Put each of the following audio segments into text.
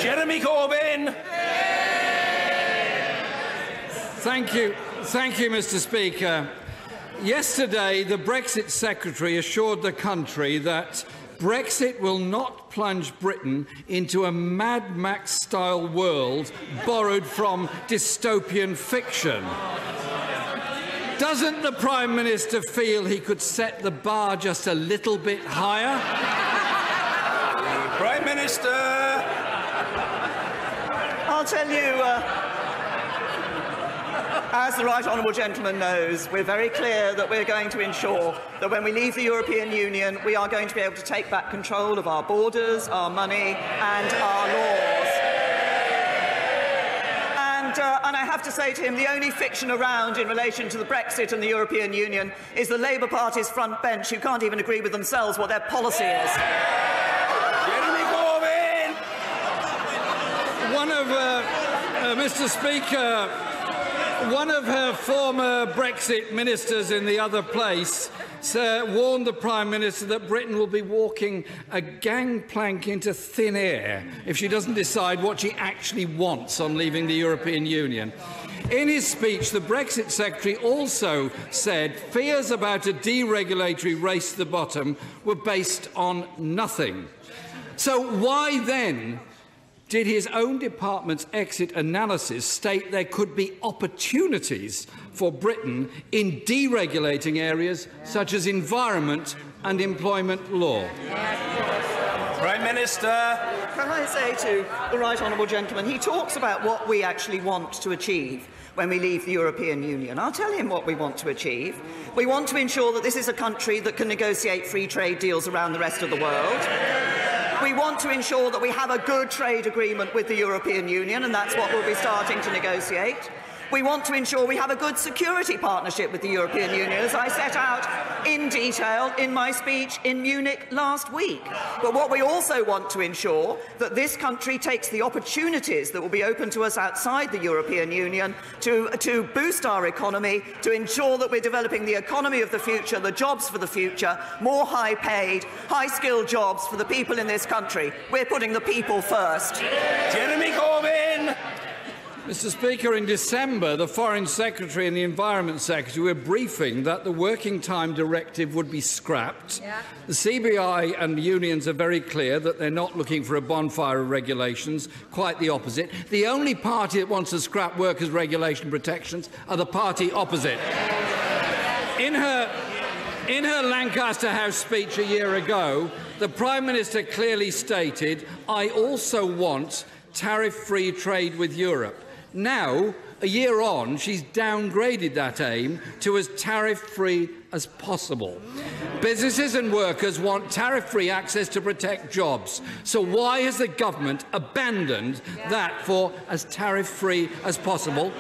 Jeremy Corbyn. Thank you, Mr. Speaker. Yesterday, the Brexit Secretary assured the country that Brexit will not plunge Britain into a Mad Max-style world borrowed from dystopian fiction. Doesn't the Prime Minister feel he could set the bar just a little bit higher? Prime Minister. I'll tell you, as the right honourable gentleman knows, we're very clear that we're going to ensure that when we leave the European Union, we are going to be able to take back control of our borders, our money and our laws. And I have to say to him, the only fiction around in relation to the Brexit and the European Union is the Labour Party's front bench, who can't even agree with themselves what their policy is. Jeremy Corbyn. Mr. Speaker, one of her former Brexit ministers in the other place warned the Prime Minister that Britain will be walking a gangplank into thin air if she doesn't decide what she actually wants on leaving the European Union. In his speech, the Brexit Secretary also said fears about a deregulatory race to the bottom were based on nothing. So why then did his own department's exit analysis state there could be opportunities for Britain in deregulating areas such as environment and employment law? Prime Minister. Can I say to the right honourable gentleman, he talks about what we actually want to achieve when we leave the European Union. I'll tell him what we want to achieve. We want to ensure that this is a country that can negotiate free trade deals around the rest of the world. We want to ensure that we have a good trade agreement with the European Union, and that's what we'll be starting to negotiate. We want to ensure we have a good security partnership with the European Union, as I set out in detail in my speech in Munich last week. But what we also want to ensure that this country takes the opportunities that will be open to us outside the European Union to boost our economy, to ensure that we're developing the economy of the future, the jobs for the future, more high-paid, high-skilled jobs for the people in this country. We're putting the people first. Jeremy Corbyn. Mr. Speaker, in December, the Foreign Secretary and the Environment Secretary were briefing that the Working Time Directive would be scrapped. Yeah. The CBI and the unions are very clear that they're not looking for a bonfire of regulations, quite the opposite. The only party that wants to scrap workers' regulation protections are the party opposite. In her Lancaster House speech a year ago, the Prime Minister clearly stated, "I also want tariff-free trade with Europe." Now, a year on, she's downgraded that aim to as tariff-free as possible. Businesses and workers want tariff-free access to protect jobs. So why has the government abandoned that for as tariff-free as possible?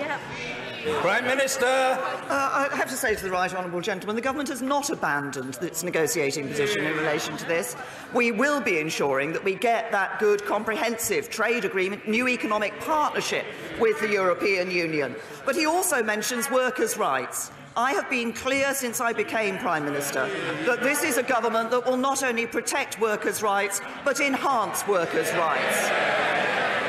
Prime Minister. I have to say to the right honourable gentleman, the government has not abandoned its negotiating position in relation to this. We will be ensuring that we get that good, comprehensive trade agreement, new economic partnership with the European Union. But he also mentions workers' rights. I have been clear since I became Prime Minister that this is a government that will not only protect workers' rights, but enhance workers' rights.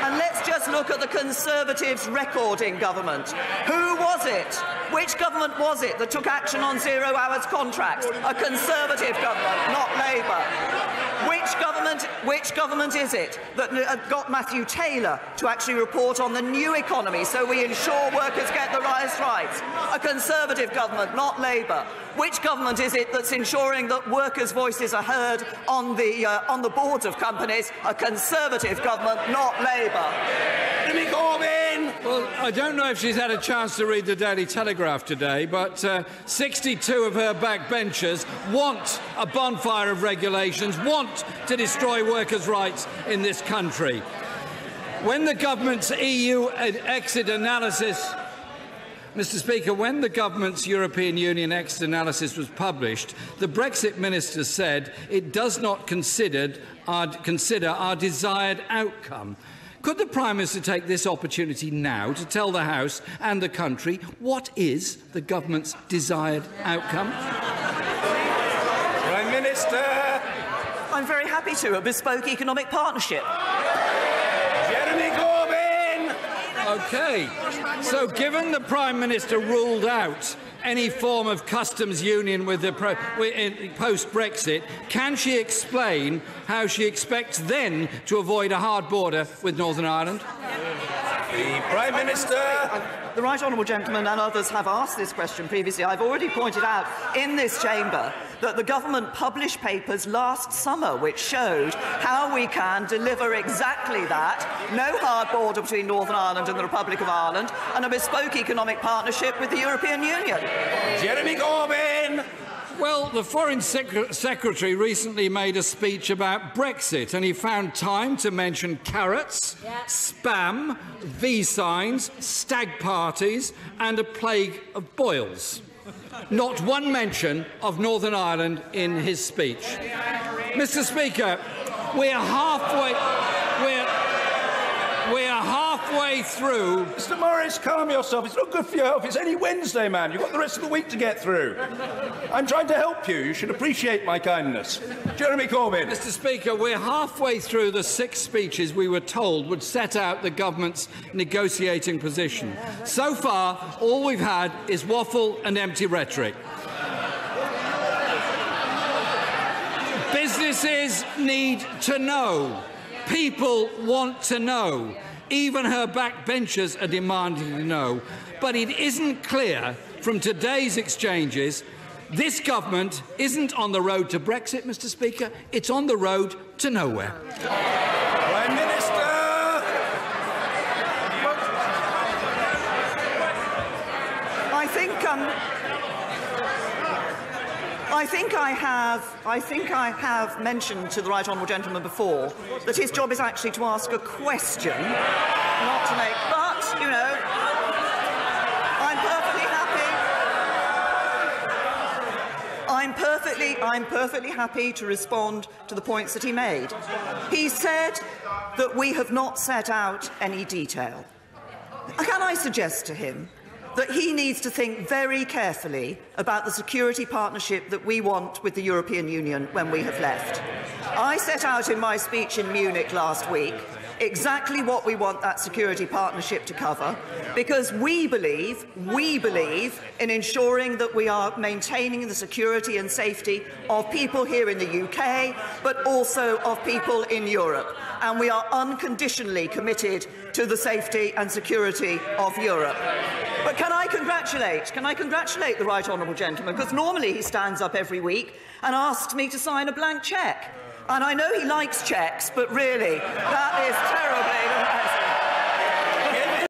And let's just look at the Conservatives' record in government. Who was it? Which government was it that took action on zero-hours contracts? A Conservative government, not Labour. Which government is it that got Matthew Taylor to actually report on the new economy so we ensure workers get the rights? A Conservative government, not Labour. Which government is it that's ensuring that workers' voices are heard on the boards of companies? A Conservative government, not Labour. Jeremy Corbyn. Well, I don't know if she's had a chance to read the Daily Telegraph today, but 62 of her backbenchers want a bonfire of regulations, want to destroy workers' rights in this country. When the government's EU exit analysis... Mr. Speaker, when the government's European Union exit analysis was published, the Brexit minister said it does not consider our desired outcome. Could the Prime Minister take this opportunity now to tell the House and the country what is the government's desired outcome? Prime Minister. I'm very happy to. A bespoke economic partnership. OK. So given the Prime Minister ruled out any form of customs union with the post-Brexit, can she explain how she expects then to avoid a hard border with Northern Ireland? The Prime Minister. The right honourable gentleman and others have asked this question previously. I've already pointed out in this chamber that the government published papers last summer which showed how we can deliver exactly that: no hard border between Northern Ireland and the Republic of Ireland, and a bespoke economic partnership with the European Union. Jeremy Corbyn. Well, the Foreign Secretary recently made a speech about Brexit, and he found time to mention carrots, spam, V-signs, stag parties and a plague of boils. Not one mention of Northern Ireland in his speech. Mr. Speaker, we're halfway through. Mr. Morris, calm yourself. It's not good for your health. It's only Wednesday, man. You've got the rest of the week to get through. I'm trying to help you. You should appreciate my kindness. Jeremy Corbyn. Mr. Speaker, we're halfway through the 6 speeches we were told would set out the government's negotiating position. So far, all we've had is waffle and empty rhetoric. Businesses need to know. People want to know. Even her backbenchers are demanding to know. But it isn't clear from today's exchanges this government isn't on the road to Brexit, Mr. Speaker. It's on the road to nowhere. Prime Minister. I think I have mentioned to the right honourable gentleman before that his job is actually to ask a question, not to make. But you know, I'm perfectly happy to respond to the points that he made. He said that we have not set out any detail. Can I suggest to him that he needs to think very carefully about the security partnership that we want with the European Union when we have left? I set out in my speech in Munich last week exactly what we want that security partnership to cover, because we believe in ensuring that we are maintaining the security and safety of people here in the UK, but also of people in Europe. And we are unconditionally committed to the safety and security of Europe. But can I congratulate the right honourable gentleman, because normally he stands up every week and asks me to sign a blank cheque. And I know he likes cheques, but really, that is terribly